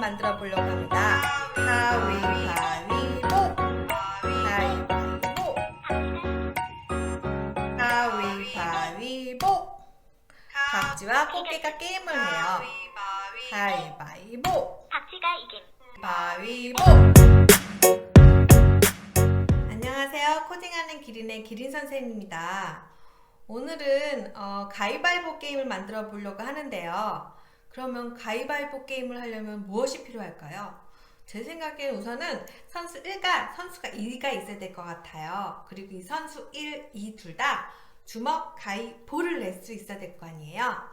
만들어 보려고 합니다. 가위바위보, 가위바위보, 가위바위보. 박쥐와 꽃게가 게임을 해요. 가위바위보, 박쥐가 이김. 바위보. 안녕하세요. 코딩하는 기린의 기린 선생님입니다. 오늘은 가위바위보 게임을 만들어 보려고 하는데요. 그러면 가위바위보 게임을 하려면 무엇이 필요할까요? 제 생각엔 우선은 선수 1과 선수가 2가 있어야 될 것 같아요. 그리고 이 선수 1, 2 둘 다 주먹, 가위, 볼을 낼 수 있어야 될 거 아니에요.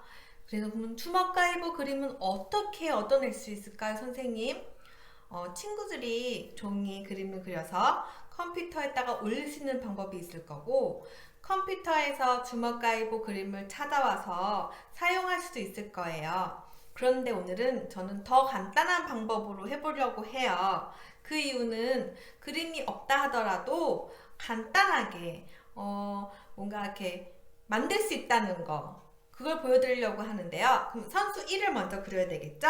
그래서 그러면 주먹, 가위보 그림은 어떻게 얻어낼 수 있을까요, 선생님? 친구들이 종이에 그림을 그려서 컴퓨터에다가 올릴 수 있는 방법이 있을 거고, 컴퓨터에서 주먹, 가위보 그림을 찾아와서 사용할 수도 있을 거예요. 그런데 오늘은 저는 더 간단한 방법으로 해보려고 해요. 그 이유는 그림이 없다 하더라도 간단하게 뭔가 이렇게 만들 수 있다는 거, 그걸 보여드리려고 하는데요. 그럼 선수 1을 먼저 그려야 되겠죠?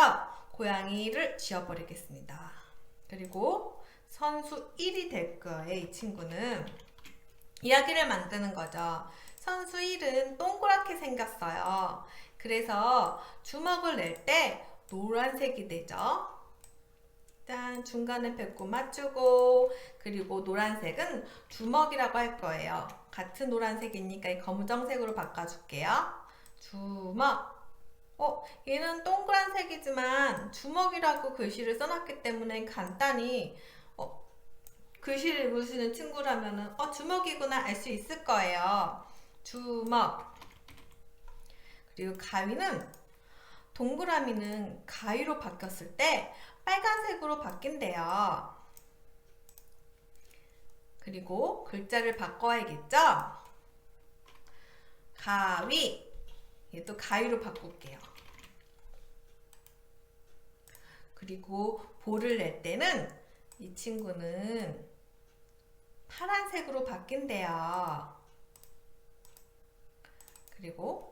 고양이를 지어버리겠습니다. 그리고 선수 1이 될 거예요. 이 친구는 이야기를 만드는 거죠. 선수 1은 동그랗게 생겼어요. 그래서 주먹을 낼 때 노란색이 되죠. 일단 중간에 배꼽 맞추고, 그리고 노란색은 주먹이라고 할 거예요. 같은 노란색이니까 이 검정색으로 바꿔줄게요. 주먹. 얘는 동그란색이지만 주먹이라고 글씨를 써놨기 때문에 간단히 글씨를 읽으시는 친구라면은 주먹이구나 알 수 있을 거예요. 주먹. 그리고 가위는, 동그라미는 가위로 바뀌었을 때 빨간색으로 바뀐대요. 그리고 글자를 바꿔야겠죠? 가위. 얘도 가위로 바꿀게요. 그리고 볼을 낼 때는 이 친구는 파란색으로 바뀐대요. 그리고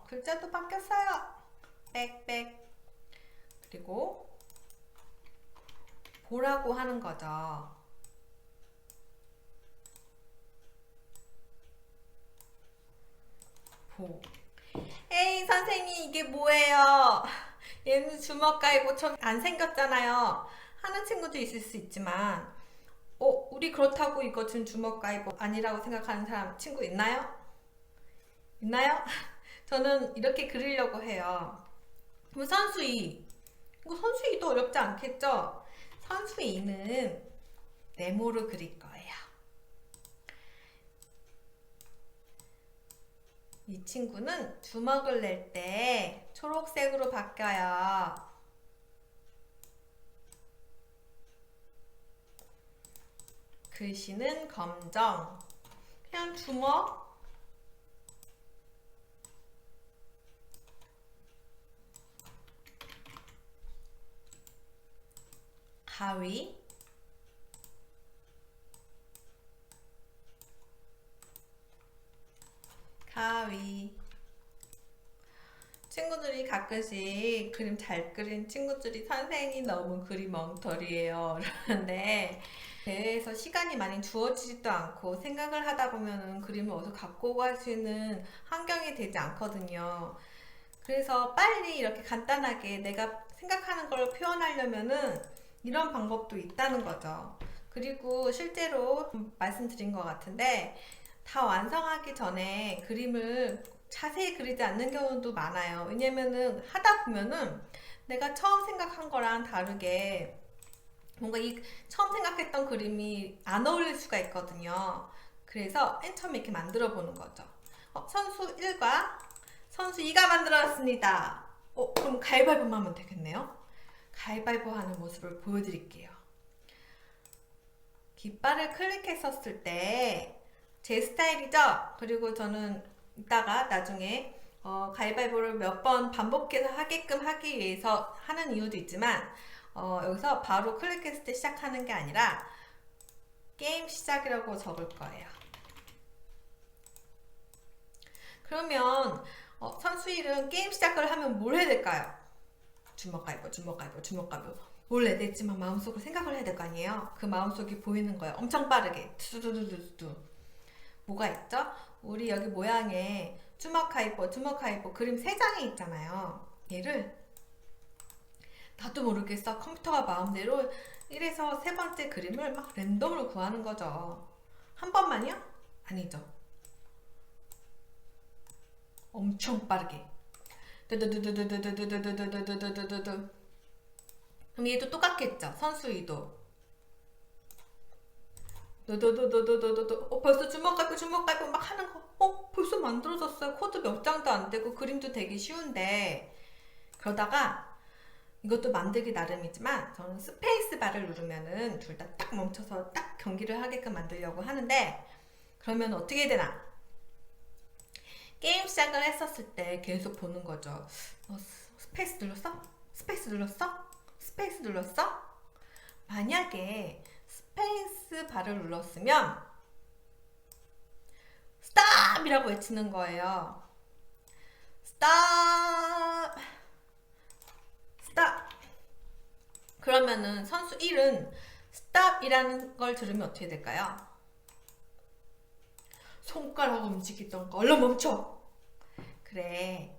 글자도 바뀌었어요. 빽빽. 그리고 보라고 하는 거죠. 보. 에이 선생님, 이게 뭐예요? 얘는 주먹 가위고 안 생겼잖아요 하는 친구도 있을 수 있지만, 우리 그렇다고 이거 지금 주먹 가위보 아니라고 생각하는 사람 친구 있나요? 있나요? 저는 이렇게 그리려고 해요. 그럼 선수 2. 이거 선수 2도 어렵지 않겠죠? 선수 2는 네모를 그릴 거예요. 이 친구는 주먹을 낼 때 초록색으로 바뀌어요. 글씨는 검정. 그냥 주먹. 가위. 가위. 친구들이 가끔씩 그림 잘 그린 친구들이 선생님 너무 그림 엉터리예요 그러는데, 대회에서 시간이 많이 주어지지도 않고 생각을 하다 보면은 그림을 어디서 갖고 갈 수 있는 환경이 되지 않거든요. 그래서 빨리 이렇게 간단하게 내가 생각하는 걸 표현하려면은 이런 방법도 있다는 거죠. 그리고 실제로 말씀드린 것 같은데, 다 완성하기 전에 그림을 자세히 그리지 않는 경우도 많아요. 왜냐면은 하다 보면은 내가 처음 생각한 거랑 다르게 뭔가 처음 생각했던 그림이 안 어울릴 수가 있거든요. 그래서 맨 처음에 이렇게 만들어 보는 거죠. 선수 1과 선수 2가 만들어졌습니다. 그럼 가위바위보만 하면 되겠네요. 가위바위보 하는 모습을 보여드릴게요. 깃발을 클릭했었을 때 제 스타일이죠? 그리고 저는 이따가 나중에 가위바위보를 몇 번 반복해서 하게끔 하기 위해서 하는 이유도 있지만, 여기서 바로 클릭했을 때 시작하는 게 아니라 게임 시작이라고 적을 거예요. 그러면 선수 1은 게임 시작을 하면 뭘 해야 될까요? 주먹가위보 주먹가위보 주먹가위보 몰래 냈지만 마음속으로 생각을 해야 될 거 아니에요. 그 마음속이 보이는 거예요. 엄청 빠르게 두두두두두. 뭐가 있죠? 우리 여기 모양에 주먹가위보 주먹가위보 그림 3장이 있잖아요. 얘를 나도 모르겠어 컴퓨터가 마음대로 1에서 3번째 그림을 막 랜덤으로 구하는 거죠. 한 번만요? 아니죠. 엄청 빠르게 두두두두두두두두두두두두두두두. 그럼 얘도 똑같겠죠? 선수 이도 두두두두두두두두. 벌써 주먹가위보 막 하는 거. 벌써 만들어졌어요. 코드 몇 장도 안 되고 그림도 되기 쉬운데 그러다가 이것도 만들기 나름이지만 저는 스페이스 바를 누르면은 둘 다 딱 멈춰서 딱 경기를 하게끔 만들려고 하는데 그러면 어떻게 해야 되나? 게임 시작을 했었을 때 계속 보는 거죠. 스페이스 눌렀어? 스페이스 눌렀어? 스페이스 눌렀어? 만약에 스페이스 바를 눌렀으면 스탑이라고 외치는 거예요. 스탑 스탑. 그러면은 선수 1은 스탑이라는 걸 들으면 어떻게 될까요? 손가락 움직이던 거 얼른 멈춰. 그래.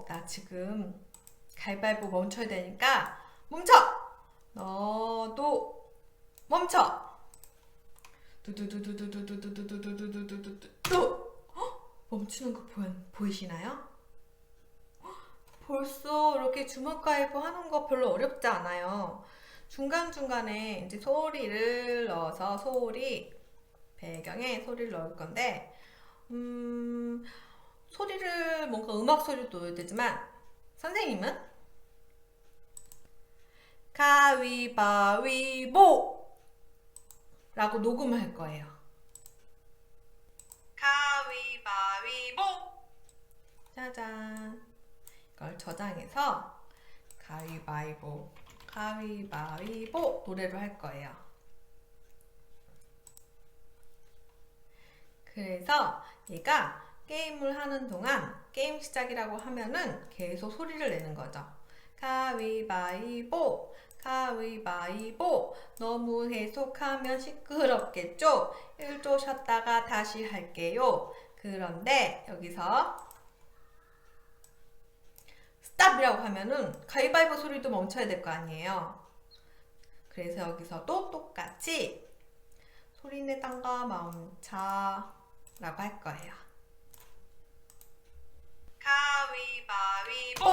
나 지금 가위바위보 멈춰야 되니까 멈춰. 너도 멈춰. 두두두두두두두두두두두두두두. 멈추는 거 보이시나요? 벌써 이렇게 주먹가위보 하는 거 별로 어렵지 않아요. 중간중간에 이제 소리를 넣어서 배경에 소리를 넣을 건데, 소리를 뭔가 음악 소리도 넣어야 되지만, 선생님은 가위바위보! 라고 녹음을 할 거예요. 가위바위보! 짜잔. 이걸 저장해서 가위바위보 노래로 할 거예요. 그래서 얘가 게임을 하는 동안 게임 시작이라고 하면은 계속 소리를 내는 거죠. 가위바위보 너무 계속하면 시끄럽겠죠? 1조 쉬었다가 다시 할게요. 그런데 여기서 스탑이라고 하면은 가위바위보 소리도 멈춰야 될 거 아니에요. 그래서 여기서도 똑같이 소리 내던가 멈춰 라고 할 거예요. 가위바위보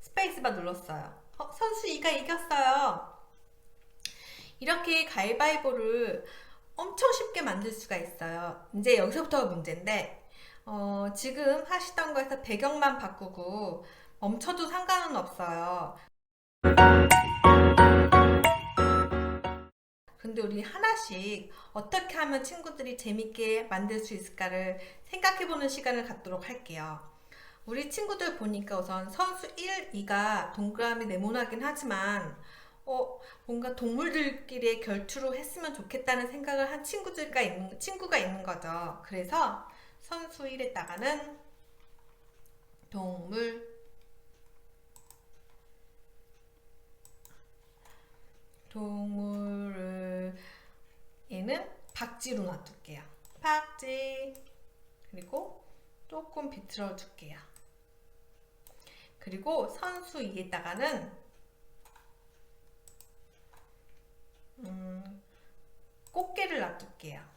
스페이스바 눌렀어요. 선수 2가 이겼어요. 이렇게 가위바위보를 엄청 쉽게 만들 수가 있어요. 이제 여기서부터가 문제인데 지금 하시던 거에서 배경만 바꾸고 멈춰도 상관은 없어요. 근데 우리 하나씩 어떻게 하면 친구들이 재밌게 만들 수 있을까를 생각해보는 시간을 갖도록 할게요. 우리 친구들 보니까 우선 선수 1, 2가 동그라미 네모나긴 하지만 뭔가 동물들끼리의 결투로 했으면 좋겠다는 생각을 한 친구가 있는 거죠. 그래서 선수 1에다가는 동물을 얘는 박쥐로 놔둘게요. 박쥐. 그리고 조금 비틀어 줄게요. 그리고 선수 2에다가는 꽃게를 놔둘게요.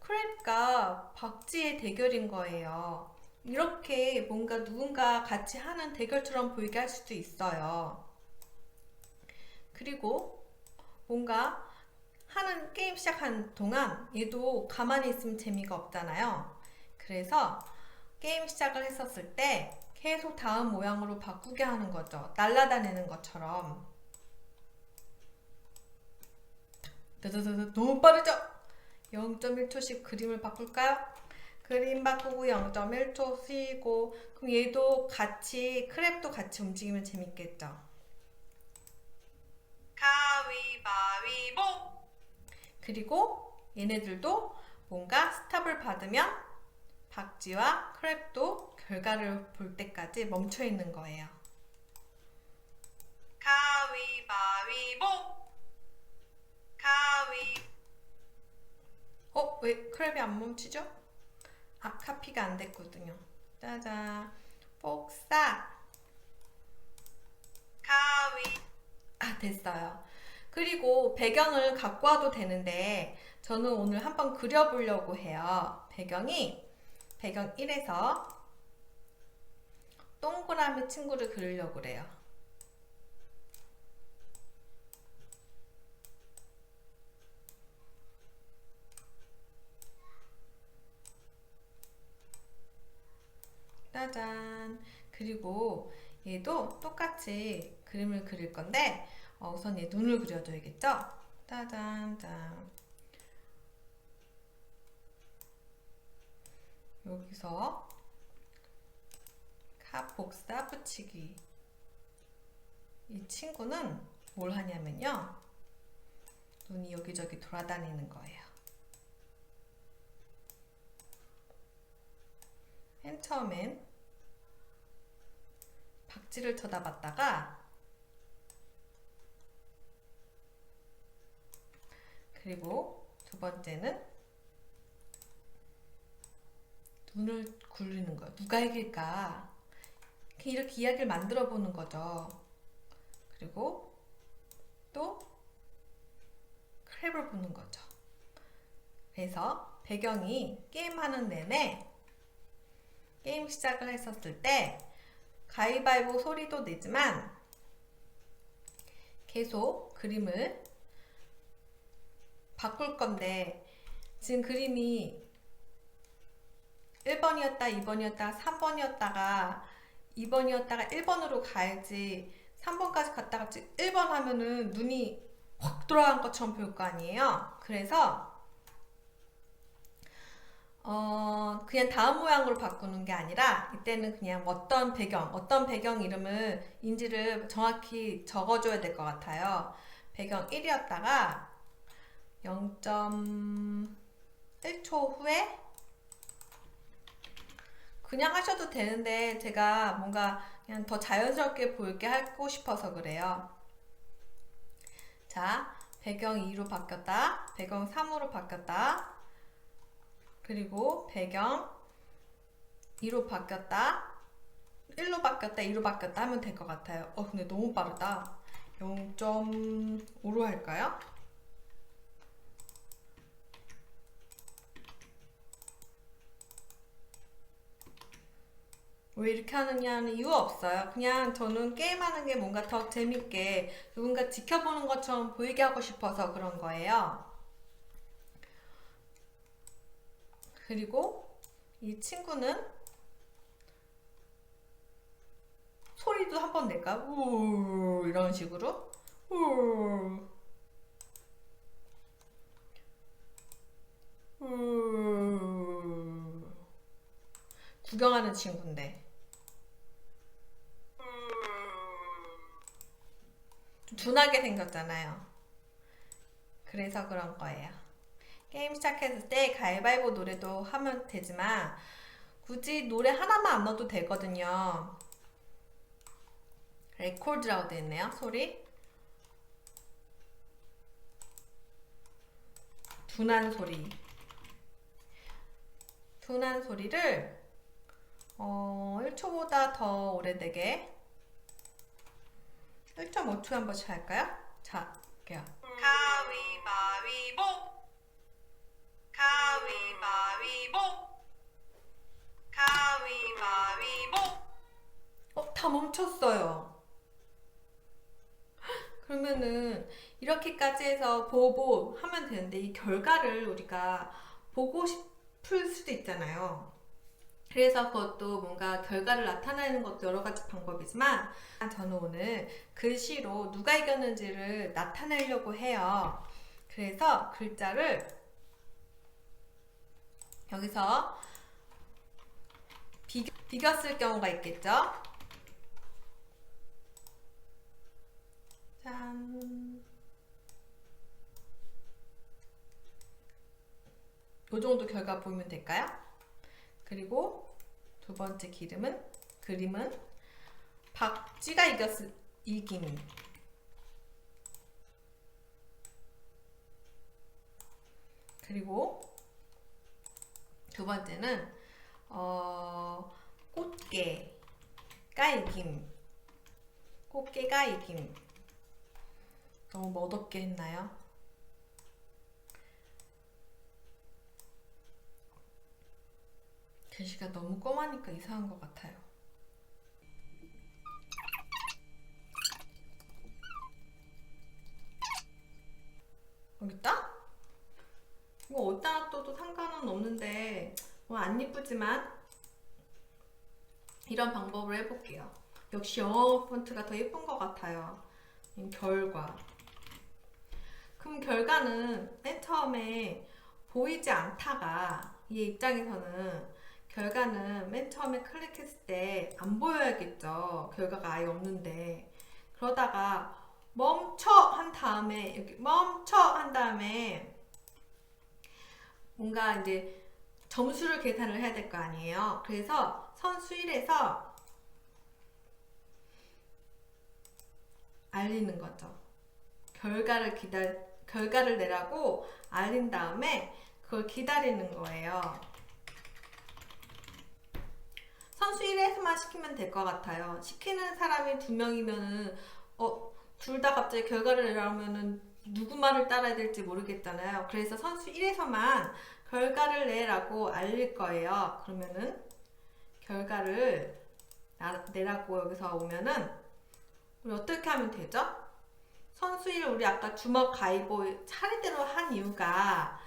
크랩과 박쥐의 대결인 거예요. 이렇게 뭔가 누군가 같이 하는 대결처럼 보이게 할 수도 있어요. 그리고 뭔가 하는 게임 시작하는 동안 얘도 가만히 있으면 재미가 없잖아요. 그래서 게임 시작을 했었을 때 계속 다음 모양으로 바꾸게 하는 거죠. 날아다니는 것처럼. 너무 빠르죠? 0.1초씩 그림을 바꿀까요? 그림 바꾸고 0.1초 쉬고 그럼 얘도 같이 크랩도 같이 움직이면 재밌겠죠? 가위바위보. 그리고 얘네들도 뭔가 스탑을 받으면 박쥐와 크랩도 결과를 볼 때까지 멈춰 있는 거예요. 가위바위보! 왜 크랩이 안 멈추죠? 카피가 안 됐거든요. 짜잔. 복사. 됐어요. 그리고 배경을 갖고 와도 되는데 저는 오늘 한번 그려보려고 해요. 배경 1에서 동그라미 친구를 그리려고 그래요. 짜잔. 그리고 얘도 똑같이 그림을 그릴 건데 우선 얘 눈을 그려줘야겠죠? 짜잔. 짠. 여기서 복사 붙이기. 이 친구는 뭘 하냐면요, 눈이 여기저기 돌아다니는 거예요. 맨 처음엔 박쥐를 쳐다봤다가 그리고 두 번째는 눈을 굴리는 거예요. 누가 이길까? 이렇게 이야기를 만들어 보는 거죠. 그리고 또 크랩을 보는 거죠. 그래서 배경이 게임하는 내내 게임 시작을 했었을 때 가위바위보 소리도 내지만 계속 그림을 바꿀 건데 지금 그림이 1번이었다 2번이었다가 3번이었다가 2번이었다가 1번으로 가야지 3번까지 갔다가 1번 하면은 눈이 확 돌아간 것처럼 보일 거 아니에요. 그래서 그냥 다음 모양으로 바꾸는 게 아니라 이때는 그냥 어떤 배경 이름을 인지를 정확히 적어줘야 될 것 같아요. 배경 1이었다가 0.1초 후에 그냥 하셔도 되는데 제가 뭔가 그냥 더 자연스럽게 보이게 하고 싶어서 그래요. 자, 배경 2로 바뀌었다, 배경 3으로 바뀌었다, 그리고 배경 2로 바뀌었다, 1로 바뀌었다, 2로 바뀌었다 하면 될 것 같아요. 근데 너무 빠르다. 0.5로 할까요? 왜 이렇게 하느냐는 이유 없어요. 그냥 저는 게임하는 게 뭔가 더 재밌게 누군가 지켜보는 것처럼 보이게 하고 싶어서 그런 거예요. 그리고 이 친구는 소리도 한번 낼까? 우 이런 식으로 우 구경하는 친구인데 좀 둔하게 생겼잖아요. 그래서 그런 거예요. 게임 시작했을 때 가위바위보 노래도 하면 되지만 굳이 노래 하나만 안 넣어도 되거든요. 레코드라고 되어 있네요. 소리. 둔한 소리. 둔한 소리를 1초보다 더 오래되게 1.5초에 한 번씩 할까요? 자, 할게요. 가위바위보, 가위바위보, 가위바위보. 다 멈췄어요. 그러면은 이렇게까지 해서 보고 하면 되는데 이 결과를 우리가 보고 싶을 수도 있잖아요. 그래서 그것도 뭔가 결과를 나타내는 것도 여러 가지 방법이지만 저는 오늘 글씨로 누가 이겼는지를 나타내려고 해요. 그래서 글자를 여기서 비겼을 경우가 있겠죠? 짠. 이 정도 결과 보이면 될까요? 그리고 두 번째 그림은 박쥐가 이김. 그리고 두 번째는 꽃게가 이김. 너무 멋없게 했나요? 글씨가 너무 검하니까 이상한 것 같아요. 여기 있다? 이거 어디다 놔둬도 상관은 없는데 뭐 안 이쁘지만 이런 방법으로 해볼게요. 역시 영어 폰트가 더 예쁜 것 같아요. 결과. 그럼 결과는 맨 처음에 보이지 않다가 얘 입장에서는 결과는 맨 처음에 클릭했을 때 안 보여야겠죠. 결과가 아예 없는데. 그러다가 멈춰 한 다음에 여기 멈춰 한 다음에 뭔가 이제 점수를 계산을 해야 될 거 아니에요. 그래서 선수 1에서 알리는 거죠. 결과를 내라고 알린 다음에 그걸 기다리는 거예요. 선수 1에서만 시키면 될 것 같아요. 시키는 사람이 2명이면은 둘 다 갑자기 결과를 내라면은 누구 말을 따라야 될지 모르겠잖아요. 그래서 선수 1에서만 결과를 내라고 알릴 거예요. 그러면은 결과를 내라고 여기서 오면은 우리 어떻게 하면 되죠? 선수 1 우리 아까 주먹 가위보 차례대로 한 이유가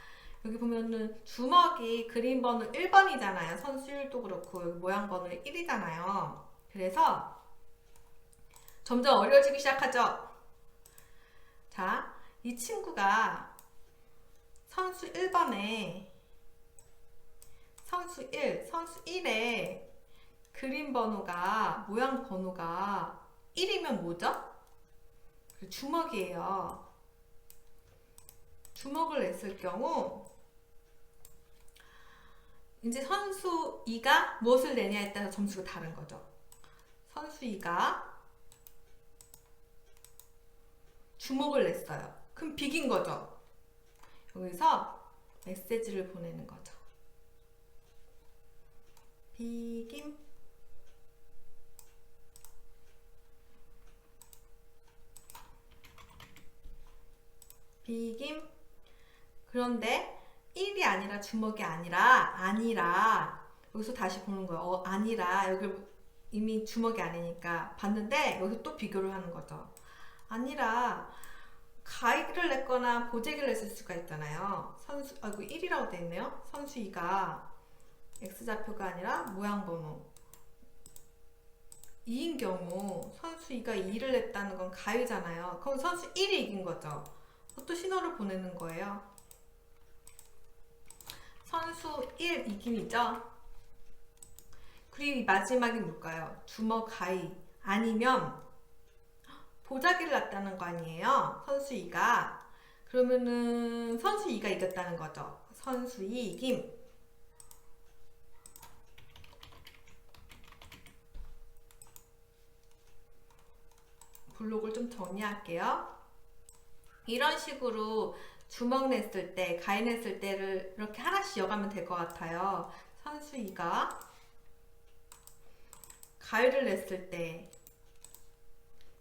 여기 보면은 주먹이 그림 번호 1번이잖아요. 선수 1도 그렇고 여기 모양 번호 1이잖아요. 그래서 점점 어려워지기 시작하죠. 자, 이 친구가 선수 1번에 선수 1의 그림 번호가 모양 번호가 1이면 뭐죠? 주먹이에요. 주먹을 냈을 경우 이제 선수 2가 무엇을 내냐에 따라 점수가 다른 거죠. 선수 2가 주먹을 냈어요. 그럼 비긴 거죠. 여기서 메시지를 보내는 거죠. 비김. 그런데 1이 아니라 주먹이 아니라 여기서 다시 보는 거예요. 아니라 여기 이미 주먹이 아니니까 봤는데 여기서 또 비교를 하는 거죠. 아니라 가위를 냈거나 보재기를 냈을 수가 있잖아요. 아이고 1이라고 되어 있네요. 선수 2가 X좌표가 아니라 모양 번호 2인 경우 선수 2가 2를 냈다는 건 가위잖아요. 그럼 선수 1이 이긴 거죠. 또 신호를 보내는 거예요. 선수 1 이김이죠. 그리고 마지막이 뭘까요? 주먹 가위 아니면 보자기를 놨다는 거 아니에요. 선수 2가. 그러면은 선수 2가 이겼다는 거죠. 선수 2 이김. 블록을 좀 정리할게요. 이런 식으로 주먹 냈을 때, 가위 냈을 때를 이렇게 하나씩 이어가면 될 것 같아요. 선수 2가 가위를 냈을 때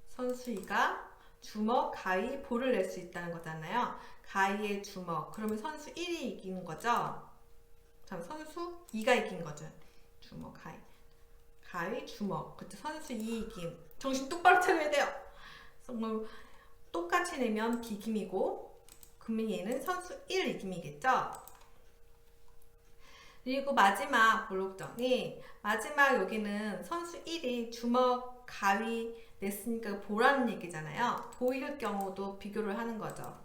선수 2가 주먹, 가위, 볼을 낼 수 있다는 거잖아요. 가위의 주먹. 그러면 선수 1이 이기는 거죠. 자, 선수 2가 이긴 거죠. 주먹, 가위, 주먹. 그쵸? 선수 2 이김. 정신 똑바로 차려야 돼요. 똑같이 내면 비김이고, 그러면 얘는 선수 1 이김이겠죠? 그리고 마지막 블록 정리. 마지막 여기는 선수 1이 주먹, 가위 냈으니까 보라는 얘기잖아요. 보일 경우도 비교를 하는 거죠.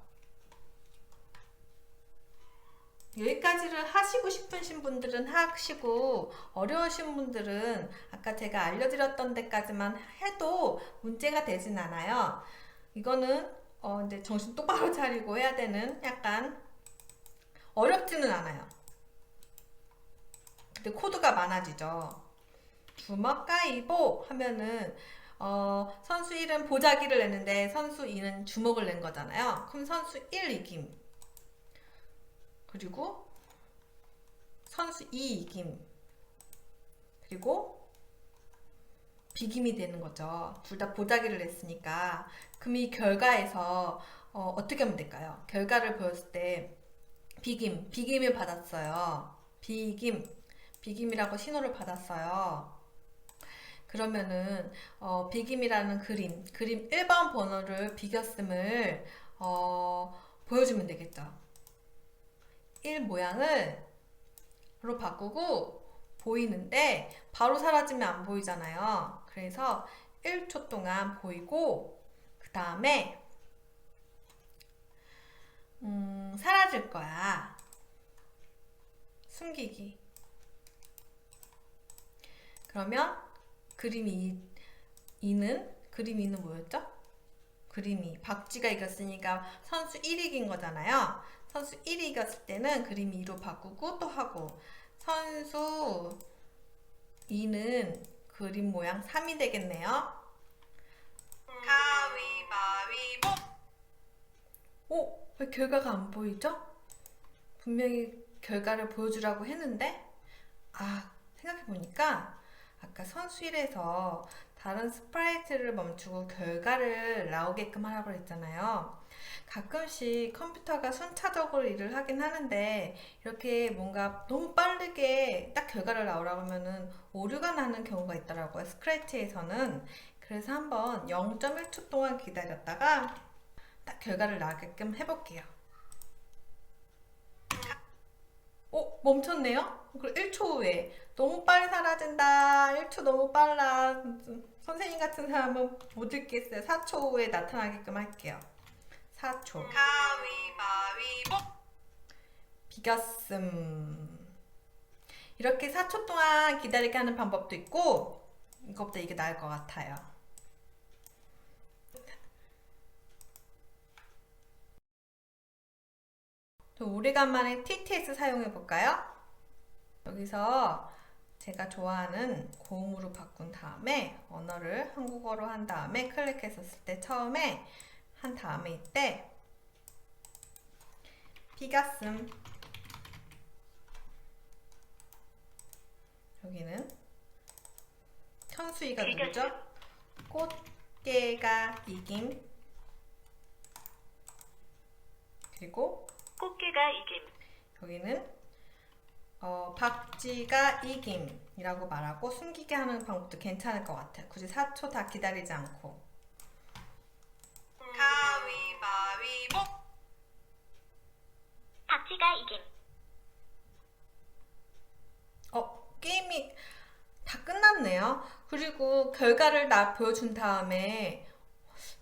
여기까지를 하시고 싶으신 분들은 하시고 어려우신 분들은 아까 제가 알려드렸던 데까지만 해도 문제가 되진 않아요. 이거는 이제 정신 똑바로 차리고 해야 되는 약간 어렵지는 않아요. 근데 코드가 많아지죠. 주먹 가위보 하면은 선수 1은 보자기를 내는데 선수 2는 주먹을 낸 거잖아요. 그럼 선수 1 이김. 그리고 선수 2 이김. 그리고 비김이 되는 거죠. 둘 다 보자기를 냈으니까. 그럼 이 결과에서 어떻게 하면 될까요? 결과를 보였을 때 비김을 받았어요. 비김이라고 신호를 받았어요. 그러면은 비김이라는 그림 1번 번호를 비겼음을 보여주면 되겠죠. 1 모양을 로 바꾸고 보이는데 바로 사라지면 안 보이잖아요. 그래서 1초 동안 보이고 그 다음에 사라질 거야. 숨기기. 그러면 그림 2는 뭐였죠? 그림 2. 박쥐가 이겼으니까 선수 1이 이긴 거잖아요. 선수 1이 이겼을 때는 그림 2로 바꾸고 또 하고, 선수 2는 그림 모양 3이 되겠네요. 가위바위보. 왜 결과가 안 보이죠? 분명히 결과를 보여주라고 했는데, 생각해보니까 아까 선수 1에서 다른 스프라이트를 멈추고 결과를 나오게끔 하라고 했잖아요. 가끔씩 컴퓨터가 순차적으로 일을 하긴 하는데 이렇게 뭔가 너무 빠르게 딱 결과를 나오라고 하면은 오류가 나는 경우가 있더라고요. 스크래치에서는. 그래서 한번 0.1초 동안 기다렸다가 딱 결과를 나오게끔 해볼게요. 멈췄네요? 그리고 1초 후에 너무 빨리 사라진다. 1초 너무 빨라. 선생님 같은 사람은 못 읽겠어요. 4초 후에 나타나게끔 할게요. 4초. 가위바위보. 비겼음. 이렇게 4초 동안 기다리게 하는 방법도 있고, 이것보다 이게 나을 것 같아요. 오래간만에 TTS 사용해 볼까요? 여기서 제가 좋아하는 고음으로 바꾼 다음에 언어를 한국어로 한 다음에 클릭했었을 때 처음에 한 다음에 이때 비겼음. 여기는 천수이가 누구죠? 꽃게가 이김. 그리고 꽃게가 이김. 여기는 박쥐가 이김이라고 말하고 숨기게 하는 방법도 괜찮을 것 같아요. 굳이 4초 다 기다리지 않고. 가위바위보. 박쥐가 이김. 게임이 다 끝났네요. 그리고 결과를 보여준 다음에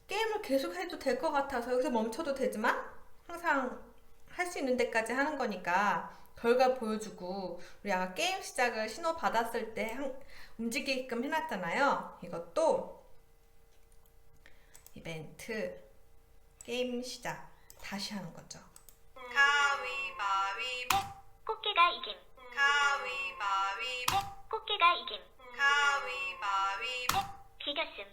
게임을 계속 해도 될 것 같아서 여기서 멈춰도 되지만 항상 할 수 있는 데까지 하는 거니까 결과 보여주고, 우리 아까 게임 시작을 신호 받았을 때 움직이게끔 해놨잖아요. 이것도 이벤트 게임 시작 다시 하는 거죠. 가위바위보. 꽃게가 이김. 가위바위보. 꽃게가 이김. 가위바위보. 비겼음.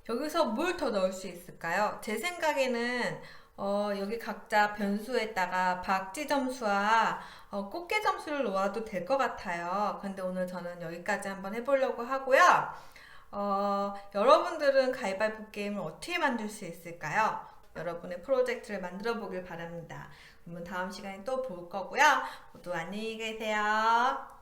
여기서 뭘 더 넣을 수 있을까요? 제 생각에는 여기 각자 변수에다가 박쥐 점수와 꽃게 점수를 놓아도 될 것 같아요. 근데 오늘 저는 여기까지 한번 해보려고 하고요. 여러분들은 가위바위보 게임을 어떻게 만들 수 있을까요? 여러분의 프로젝트를 만들어 보길 바랍니다. 그러면 다음 시간에 또 볼 거고요. 모두 안녕히 계세요.